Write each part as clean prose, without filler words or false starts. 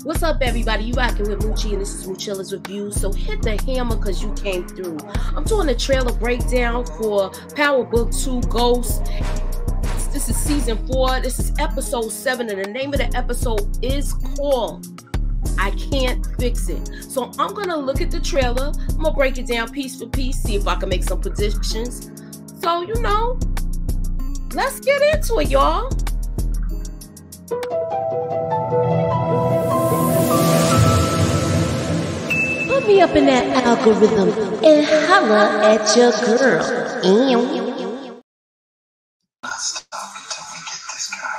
What's up, everybody? You rocking with Moochie, and this is Moochilla's Review. So hit the hammer because you came through. I'm doing a trailer breakdown for Power Book 2 Ghost. This is season 4. This is episode 7, and the name of the episode is called I Can't Fix It. So I'm going to look at the trailer. I'm going to break it down piece for piece, see if I can make some predictions. So, let's get into it, y'all. Put me up in that algorithm and holla at your girl. Stop until we get this guy.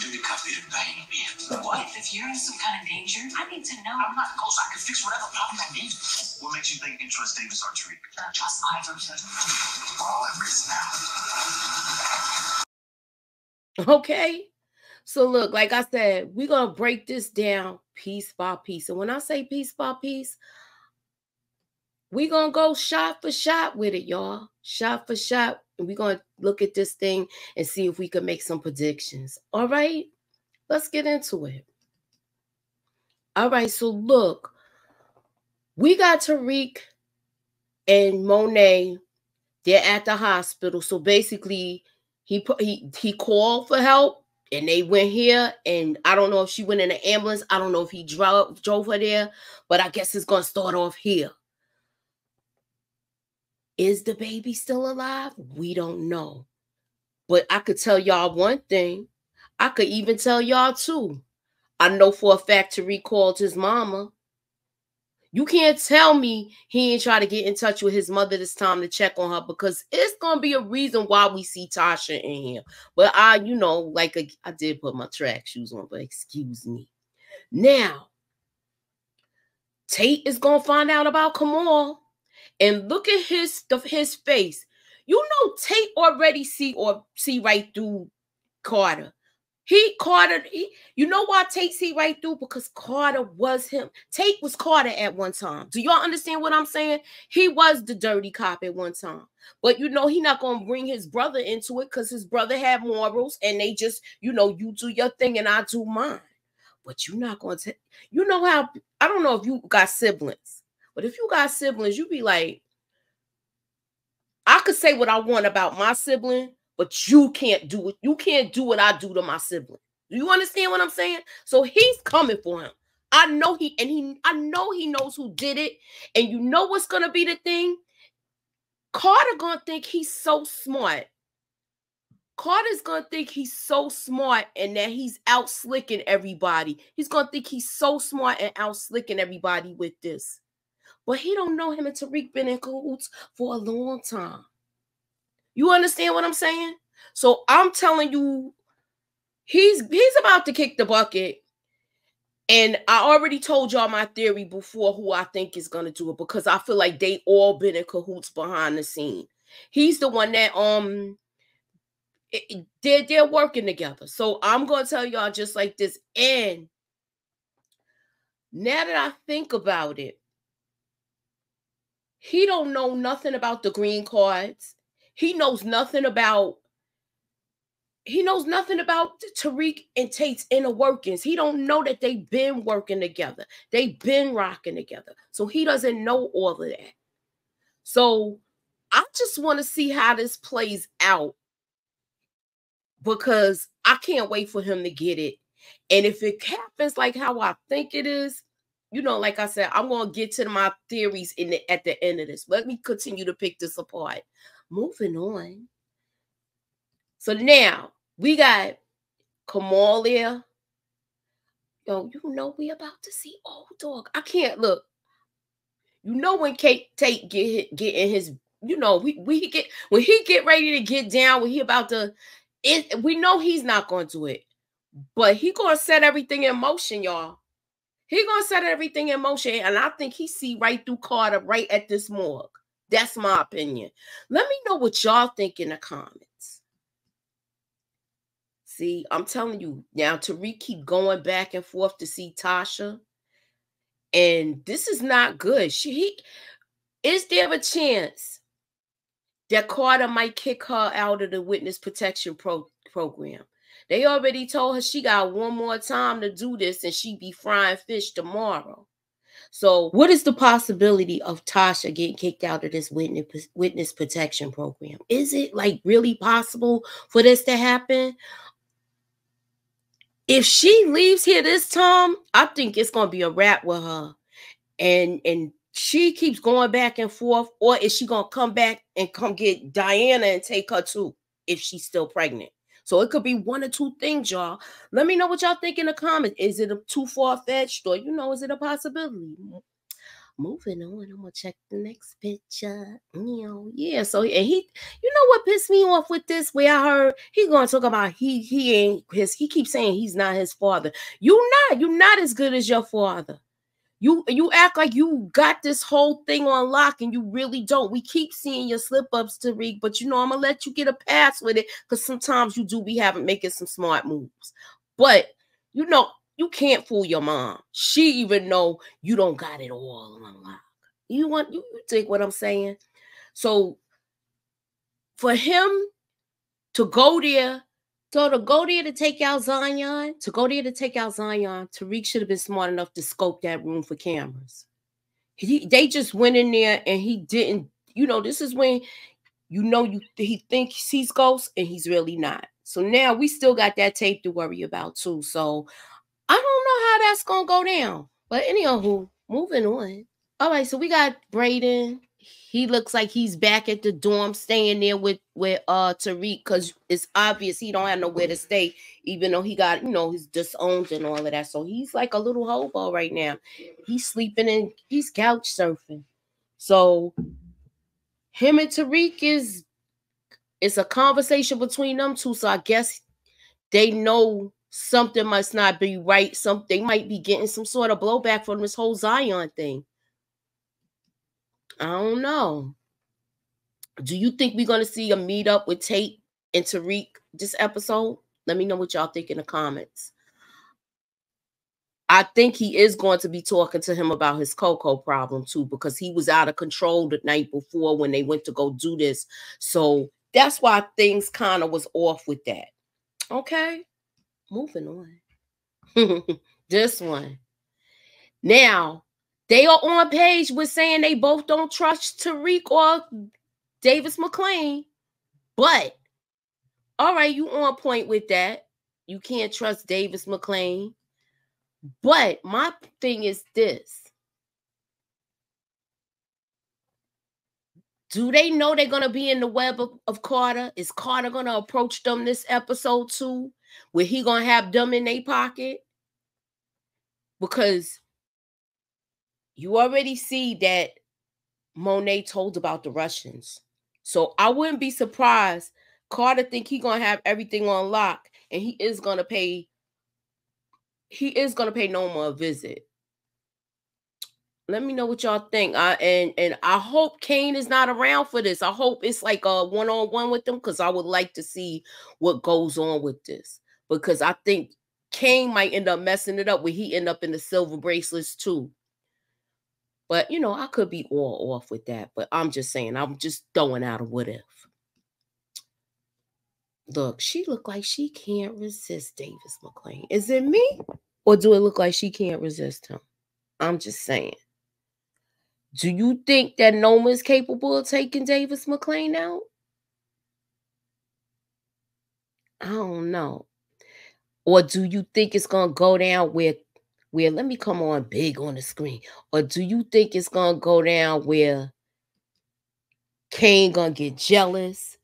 Do the copy to baby. What? If you're in some kind of danger, I need to know. I'm not close. I can fix whatever problem I need. What makes you think you trust Davis Archery? Trust IIGHOST. We're all at risk now. Okay. So look, like I said, we're going to break this down piece by piece. And when I say piece by piece, we're going to go shot for shot with it, y'all. Shot for shot. And we're going to look at this thing and see if we can make some predictions. All right? Let's get into it. All right. So look, we got Tariq and Monet. They're at the hospital. So basically, he called for help. And they went here, and I don't know if she went in an ambulance. I don't know if he drove her there, but I guess it's going to start off here. Is the baby still alive? We don't know. But I could tell y'all one thing. I could even tell y'all two. I know for a fact Tariq called his mama. You can't tell me he ain't try to get in touch with his mother this time to check on her, because it's going to be a reason why we see Tasha in here. But I did put my track shoes on, but excuse me. Now, Tate is going to find out about Kamal, and look at his face. You know Tate already see right through Carter. You know why Tate see right through? Because Carter was him. Tate was Carter at one time. Do y'all understand what I'm saying? He was the dirty cop at one time. But he not going to bring his brother into it, because his brother had morals, and they just, you do your thing and I do mine. But you're not going to, how, I don't know if you got siblings, but if you got siblings, you be like, I could say what I want about my sibling, but you can't do it. You can't do what I do to my sibling. Do you understand what I'm saying? So he's coming for him. I know he knows who did it. And you know what's gonna be the thing? Carter gonna think he's so smart. Carter's gonna think he's so smart and that he's out slicking everybody. He's gonna think he's so smart and out slicking everybody with this. But he don't know him and Tariq been in cahoots for a long time. You understand what I'm saying? So I'm telling you, he's about to kick the bucket. And I already told y'all my theory before who I think is going to do it, because I feel like they all been in cahoots behind the scene. He's the one that they're working together. So I'm going to tell y'all just like this. And now that I think about it, he don't know nothing about the green cards. He knows nothing about Tariq and Tate's inner workings. He don't know that they've been working together. They've been rocking together. So he doesn't know all of that. So I just want to see how this plays out, because I can't wait for him to get it. And if it happens like how I think it is, like I said, I'm going to get to my theories at the end of this. Let me continue to pick this apart. Moving on. So now we got Kamal there. Yo, we about to see old dog. I can't look. When Tate get in his, when he get ready to get down, when he about to, we know he's not going to do it, but he going to set everything in motion, y'all. He going to set everything in motion, and I think he see right through Carter right at this morgue. That's my opinion. Let me know what y'all think in the comments. See, I'm telling you, now Tariq keep going back and forth to see Tasha. And this is not good. Is there a chance that Carter might kick her out of the witness protection program? They already told her she got one more time to do this and she be frying fish tomorrow. So what is the possibility of Tasha getting kicked out of this witness protection program? Is it like really possible for this to happen? If she leaves here this time, I think it's going to be a wrap with her. And she keeps going back and forth, or is she going to come back and come get Diana and take her too if she's still pregnant? So it could be one or two things, y'all. Let me know what y'all think in the comments. Is it too far-fetched, or, is it a possibility? Moving on, I'm gonna check the next picture. Yeah. So, and he, what pissed me off with this? Where I heard he gonna talk about he ain't his. He keeps saying he's not his father. You're not as good as your father. You act like you got this whole thing on lock, and you really don't. We keep seeing your slip ups, Tariq, but I'm gonna let you get a pass with it because sometimes you do be making some smart moves. But you can't fool your mom. She even know you don't got it all on lock. You take what I'm saying? So for him to go there, to take out Zion, Tariq should have been smart enough to scope that room for cameras. They just went in there and he didn't, this is when he thinks he's ghost and he's really not. So now we still got that tape to worry about too. So I don't know how that's gonna go down. But anyhow, moving on. All right, so we got Brayden. He looks like he's back at the dorm, staying there with Tariq, because it's obvious he don't have nowhere to stay, even though he got, he's disowned and all of that. So he's like a little hobo right now. He's sleeping and he's couch surfing. So him and Tariq it's a conversation between them two. So I guess they know something must not be right. They might be getting some sort of blowback from this whole Zion thing. I don't know. Do you think we're going to see a meetup with Tate and Tariq this episode? Let me know what y'all think in the comments. I think he is going to be talking to him about his Coco problem too, because he was out of control the night before when they went to go do this. So that's why things kind of was off with that. Okay, moving on. This one. Now, they are on page with saying they both don't trust Tariq or Davis McClain. But, all right, you on point with that. You can't trust Davis McClain. But my thing is this. Do they know they're going to be in the web of Carter? Is Carter going to approach them this episode too? Where he going to have them in their pocket? Because you already see that Monet told about the Russians. So I wouldn't be surprised. Carter think he going to have everything on lock, and he is going to pay Noma a visit. Let me know what y'all think. And I hope Kane is not around for this. I hope it's like a one-on-one with them, because I would like to see what goes on with this. Because I think Kane might end up messing it up where he end up in the silver bracelets too. But, I could be all off with that. But I'm just saying, I'm just throwing out a what if. Look, she look like she can't resist Davis McClain. Is it me? Or do it look like she can't resist him? I'm just saying. Do you think that Noma is capable of taking Davis McClain out? I don't know. Or do you think it's going to go down where let me come on big on the screen. Or do you think it's going to go down where Kane going to get jealous?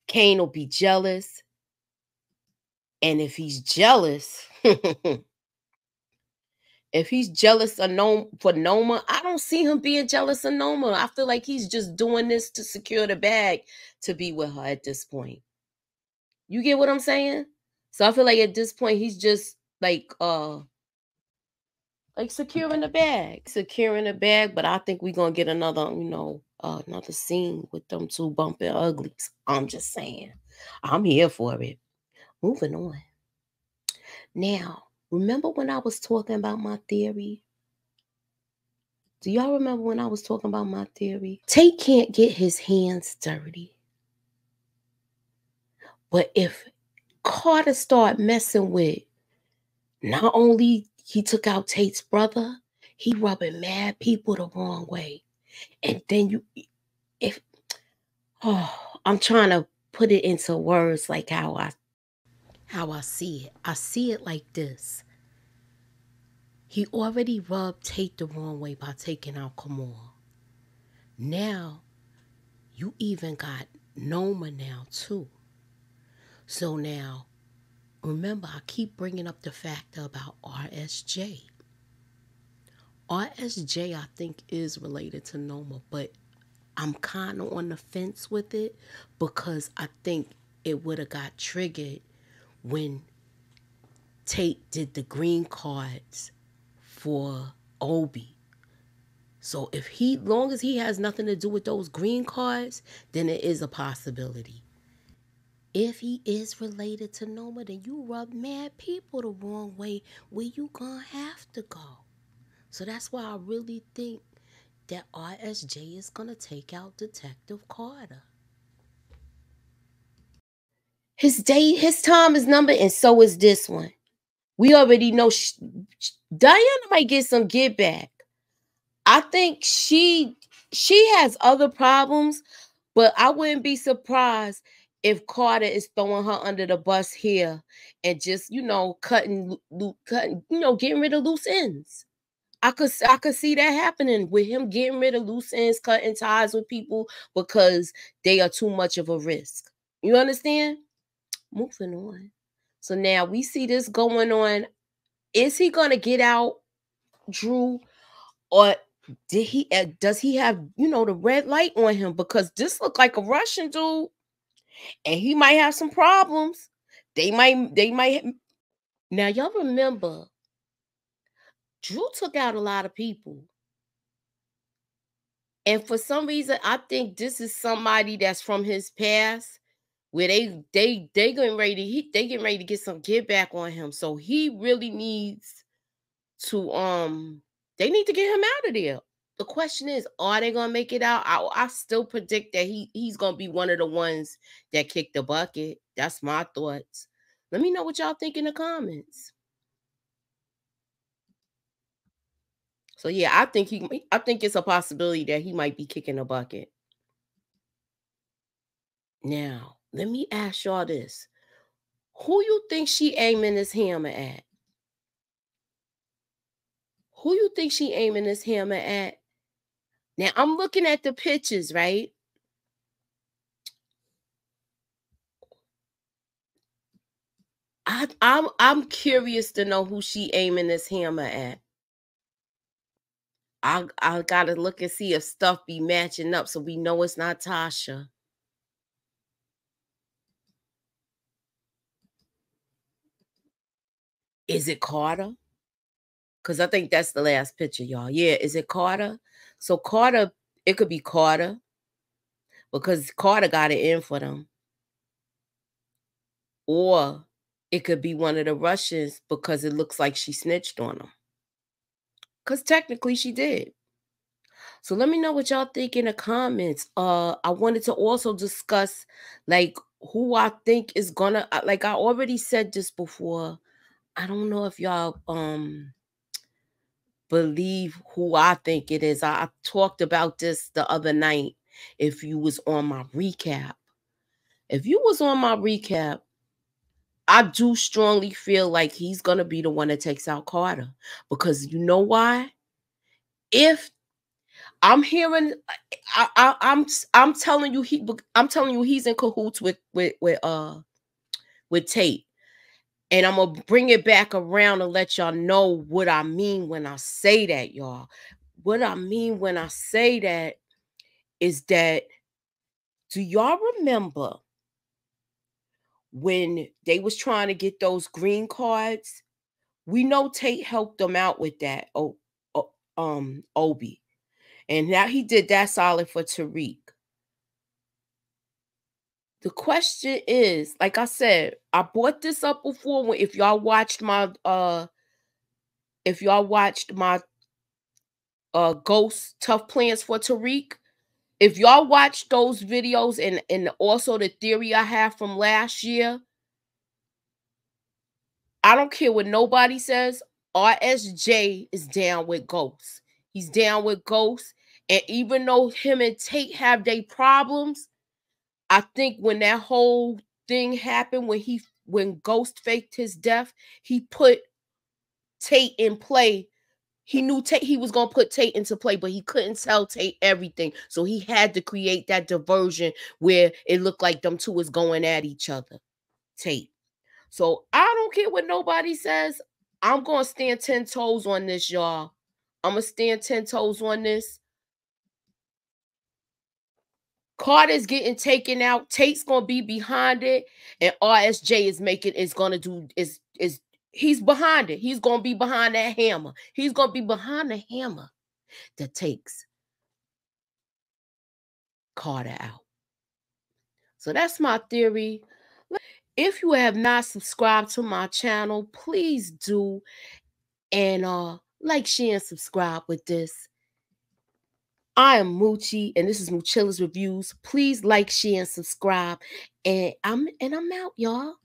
Kane will be jealous. And if he's jealous, if he's jealous of Noma, I don't see him being jealous of Noma. I feel like he's just doing this to secure the bag to be with her at this point. You get what I'm saying? So I feel like at this point, he's just like securing the bag. But I think we're going to get another, another scene with them two bumping uglies. I'm just saying. I'm here for it. Moving on. Now, remember when I was talking about my theory? Do y'all remember when I was talking about my theory? Tate can't get his hands dirty. But if Carter started messing with, not only he took out Tate's brother, he rubbing mad people the wrong way. And then I'm trying to put it into words like how I see it. I see it like this. He already rubbed Tate the wrong way by taking out Kamal. Now, you even got Noma now too. So now, remember, I keep bringing up the factor about RSJ. RSJ, I think, is related to Noma, but I'm kind of on the fence with it because I think it would have got triggered when Tate did the green cards for Obi. So if long as he has nothing to do with those green cards, then it is a possibility. If he is related to Noma, then you rub mad people the wrong way where you gonna have to go. So that's why I really think that RSJ is gonna take out Detective Carter. His time is numbered, and so is this one. We already know Diana might get some get back. I think she has other problems, but I wouldn't be surprised if Carter is throwing her under the bus here and just, cutting, getting rid of loose ends. I could see that happening with him getting rid of loose ends, cutting ties with people because they are too much of a risk. You understand? Moving on. So now we see this going on. Is he gonna get out, Drew, or does he have the red light on him? Because this look like a Russian dude, and he might have some problems. They might. Now y'all remember, Drew took out a lot of people, and for some reason, I think this is somebody that's from his past, where they getting ready to get some get back on him. So he really needs to they need to get him out of there. The question is, are they gonna make it out? I still predict that he's gonna be one of the ones that kick the bucket. That's my thoughts. Let me know what y'all think in the comments. So yeah, I think it's a possibility that he might be kicking a bucket. Now, let me ask y'all this. Who you think she aiming this hammer at? Who you think she aiming this hammer at? Now, I'm looking at the pictures, right? I'm curious to know who she aiming this hammer at. I gotta look and see if stuff be matching up so we know it's not Tasha. Is it Carter? Because I think that's the last picture, y'all. Yeah, is it Carter? So Carter, it could be Carter because Carter got it in for them. Or it could be one of the Russians because it looks like she snitched on them. Because technically she did. So let me know what y'all think in the comments. I wanted to also discuss like who I think is gonna, like I already said this before. I don't know if y'all believe who I think it is. I talked about this the other night. If you was on my recap. If you was on my recap, I do strongly feel like he's gonna be the one that takes out Carter. Because you know why? If I'm hearing, I'm telling you he's in cahoots with Tate, and I'm gonna bring it back around and let y'all know what I mean when I say that, y'all. What I mean when I say that is that, do y'all remember when they was trying to get those green cards? We know Tate helped them out with that. Obi. And now he did that solid for Tariq. The question is, like I said, I brought this up before. If y'all watched my Ghost Tough Plans for Tariq, if y'all watched those videos and also the theory I have from last year, I don't care what nobody says. RSJ is down with Ghost. He's down with Ghost. And even though him and Tate have their problems, I think when that whole thing happened, when Ghost faked his death, he put Tate in play. He knew he was going to put Tate into play, but he couldn't tell Tate everything. So he had to create that diversion where it looked like them two was going at each other. Tate. So I don't care what nobody says. I'm going to stand 10 toes on this, y'all. I'm going to stand 10 toes on this. Carter's getting taken out. Tate's going to be behind it. And RSJ he's behind it. He's going to be behind that hammer. He's going to be behind the hammer that takes Carter out. So that's my theory. If you have not subscribed to my channel, please do. And like, share, and subscribe with this. I am Moochie, and this is Moochilla's Reviews. Please like, share, and subscribe. And I'm out, y'all.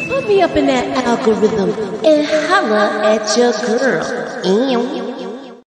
Put me up in that algorithm and holla at your girl.